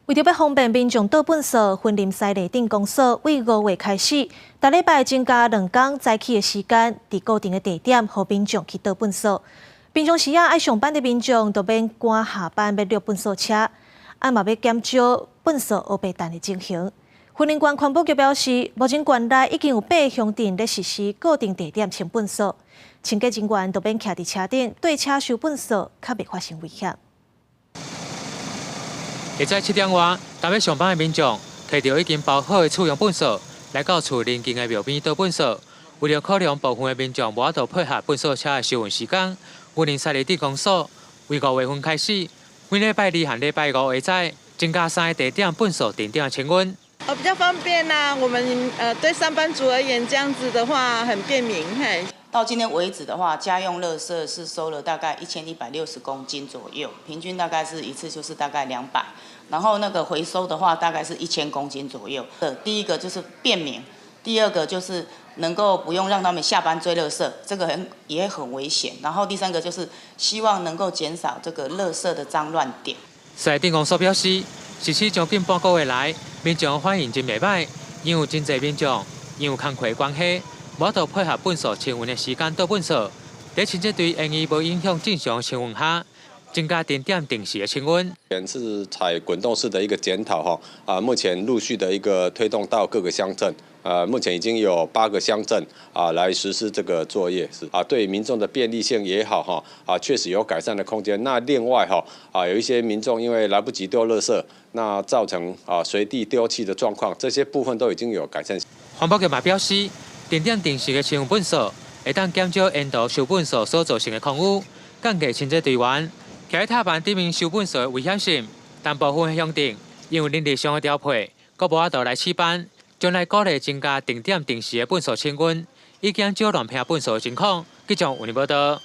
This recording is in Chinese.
为着要方便民众倒垃圾，云林西内镇公所为5月开始，每礼拜增加2天早起的时间，伫固定的地点，让民众去倒垃圾。平常时爱上班的民众，就免赶下班要掠垃圾车，嘛要减少垃圾黑白蛋的情形。云林县环保局表示，目前县内已经有8个乡镇咧实施固定地点清垃圾，清洁人员就免徛伫车顶对车收垃圾，较袂发生危险。下早7点外，台要上班的民众摕着已经包好的储用垃圾来到厝邻近的庙边倒垃圾。为了考量部分的民众无法度配合垃圾车的收运时间，云林西内镇公所为5月份开始，每礼拜2和礼拜5下早增加3个地点垃圾定点清运。比较方便啦，我们对上班族而言，这样子的话很便民。嘿，到今天为止的话，家用垃圾是收了大概1160公斤左右，平均大概是一次就是大概200，然后那个回收的话大概是1000公斤左右。第一个就是便民，第二个就是能够不用让他们下班追垃圾，这个也很危险。然后第三个就是希望能够减少这个垃圾的脏乱点。西内镇公所表示，实施将近半个月来，民众反应真袂歹，因有真侪民众因有工课关系，无法度配合垃圾清运的时间倒垃圾，在清洁队因无影响正常清运下，增加定点定时的清运。是采滚动式的一个检讨目前陆续的一个推动到各个乡镇。目前已经有8个乡镇来实施这个作业，对民众的便利性也好确实有改善的空间。那另外有一些民众因为来不及丢垃圾，那造成随地丢弃的状况，这些部分都已经有改善。环保局嘛表示，定点定时的清运垃圾，会当减少沿途收垃圾所造成的空污，降低清洁队员徛喺塔板顶面收垃圾的危险性。但部分乡镇因为人力上的调配，阁无法度来试办。将来鼓励增加定点定时的垃圾清运，以减少乱撇垃圾的情况。记者为您报道。